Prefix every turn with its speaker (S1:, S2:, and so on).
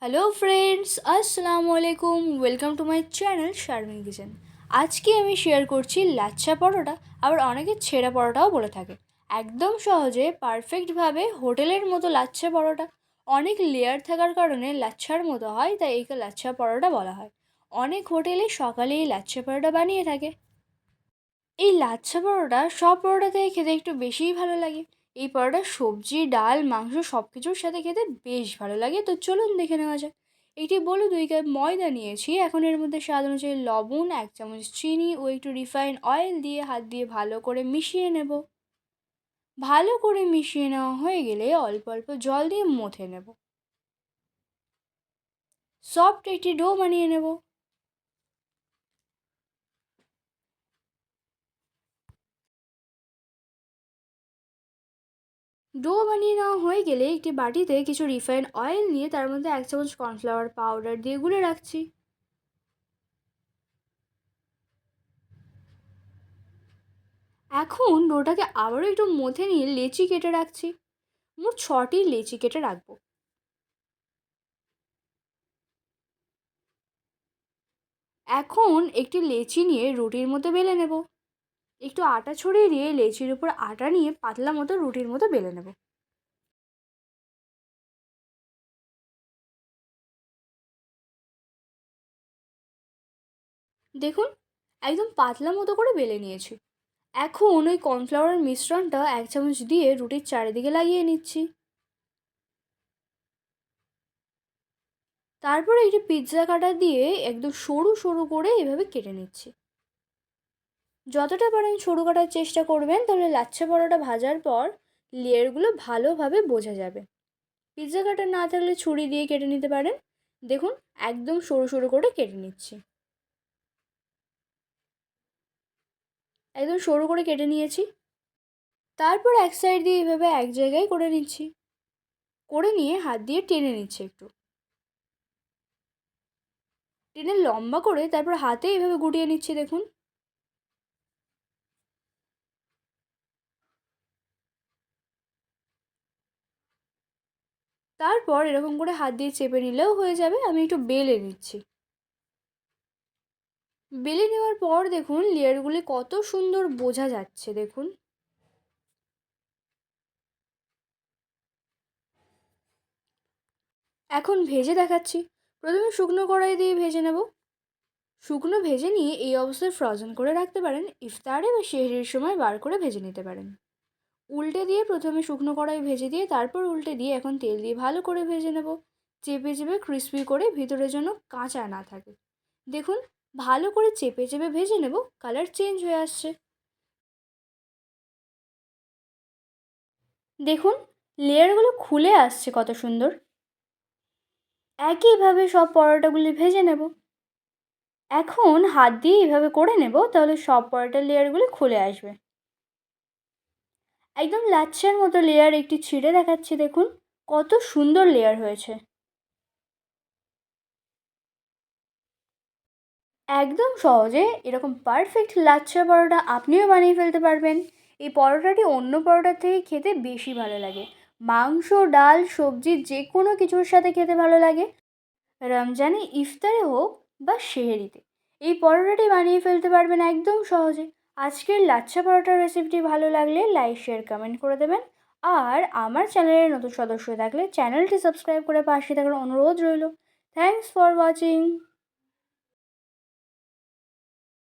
S1: Hello friends, আসসালামু আলাইকুম। Welcome to my channel Sharmin kitchen. আজকে আমি শেয়ার করছি লাচ্ছা পরোটা, আবার অনেকে ছেঁড়া পরোটাও বলে থাকে। একদম সহজে পারফেক্টভাবে হোটেলের মতো লাচ্ছা পরোটা। অনেক লেয়ার থাকার কারণে লাচ্ছার মতো হয়, তাই একে লাচ্ছা পরোটা বলা হয়। অনেক হোটেলে সকালে এই লাচ্ছা পরোটা বানিয়ে থাকে। এই লাচ্ছা পরোটা সব পরোটা থেকে খেতে একটু বেশিই ভালো লাগে। এই পরোটা সবজি, ডাল, মাংস সব কিছুর সাথে খেতে বেশ ভালো লাগে। তো চলুন দেখে নেওয়া যাক। এটি বলে 2 কাপ ময়দা নিয়েছি। এখন এর মধ্যে স্বাদ অনুযায়ী লবণ, 1 চামচ চিনি ও একটু রিফাইন অয়েল দিয়ে হাত দিয়ে ভালো করে মিশিয়ে নেব। ভালো করে মিশিয়ে নেওয়া হয়ে গেলে অল্প অল্প জল দিয়ে মথে নেব। সফট একটি ডো বানিয়ে নেব। ডো বানিয়ে নেওয়া হয়ে গেলে একটি বাটিতে কিছু রিফাইন অয়েল নিয়ে তার মধ্যে 1 চামচ কর্নফ্লাওয়ার পাউডার দিয়ে গুলে রাখছি। এখন ডোটাকে আবারও একটু মথে নিয়ে লেচি কেটে রাখছি। মোট 6টি লেচি কেটে রাখবো। এখন একটি লেচি নিয়ে রুটির মতো বেলে নেব। একটু আটা ছড়িয়ে দিয়ে লেচির উপর আটা নিয়ে পাতলা মতো রুটির মতো বেলে নেব। দেখুন, একদম পাতলা মতো করে বেলে নিয়েছি। এখন ওই কর্নফ্লাওয়ারের মিশ্রণটা 1 চামচ দিয়ে রুটির চারিদিকে লাগিয়ে নিচ্ছি। তারপরে একটি পিৎজা কাটার দিয়ে একদম সরু সরু করে এভাবে কেটে নিচ্ছি। যতটা পারেন সরু কাটার চেষ্টা করবেন, তাহলে লাচ্ছা পরোটা ভাজার পর লেয়ারগুলো ভালোভাবে বোঝা যাবে। পিৎজা কাটার না থাকলে ছুরি দিয়ে কেটে নিতে পারেন। দেখুন, একদম সরু সরু করে কেটে নিচ্ছি। একদম সরু করে কেটে নিয়েছি। তারপর এক সাইড দিয়ে এভাবে এক জায়গায় করে নিচ্ছি। করে নিয়ে হাত দিয়ে টেনে নিচ্ছি একটু। টেনে লম্বা করে তারপর হাতে এভাবে গুটিয়ে নিচ্ছি। দেখুন, তারপর এরকম করে হাত দিয়ে চেপে নিলেও হয়ে যাবে। আমি একটু বেলে নিচ্ছি। বেলে নেওয়ার পর দেখুন লেয়ারগুলি কত সুন্দর বোঝা যাচ্ছে। দেখুন, এখন ভেজে দেখাচ্ছি। প্রথমে শুকনো কড়াই দিয়ে ভেজে নেব। শুকনো ভেজে নিয়ে এই অবস্থায় ফ্রোজেন করে রাখতে পারেন। ইফতারে বা সেহরির সময় বার করে ভেজে নিতে পারেন। উল্টে দিয়ে প্রথমে শুকনো কড়াই ভেজে দিয়ে তারপর উল্টে দিয়ে এখন তেল দিয়ে ভালো করে ভেজে নেব। চেপে চেপে ক্রিস্পি করে ভিতরে যেন কাঁচা না থাকে। দেখুন, ভালো করে চেপে চেপে ভেজে নেব। কালার চেঞ্জ হয়ে আসছে। দেখুন, লেয়ারগুলো খুলে আসছে কত সুন্দর। একইভাবে সব পরোটাগুলি ভেজে নেব। এখন হাত দিয়ে এভাবে করে নেব, তাহলে সব পরোটার লেয়ারগুলি খুলে আসবে। একদম লাচ্ছার মতো লেয়ার একটি ছিঁড়ে দেখাচ্ছি। দেখুন, কত সুন্দর লেয়ার হয়েছে। একদম সহজে এরকম পারফেক্ট লাচ্ছা পরোটা আপনিও বানিয়ে ফেলতে পারবেন। এই পরোটাটি অন্য পরোটার থেকে খেতে বেশি ভালো লাগে। মাংস, ডাল, সবজি যে কোনো কিছুর সাথে খেতে ভালো লাগে। রমজানে ইফতারে হোক বা সেহরিতে এই পরোটাটি বানিয়ে ফেলতে পারবেন একদম সহজে। আজকের লাচ্ছা পরোটার রেসিপিটি ভালো লাগলে লাইক, শেয়ার, কমেন্ট করে দেবেন। আর আমার চ্যানেলের নতুন সদস্য থাকলে চ্যানেলটি সাবস্ক্রাইব করে পাশে থাকার অনুরোধ রইল। Thanks for watching.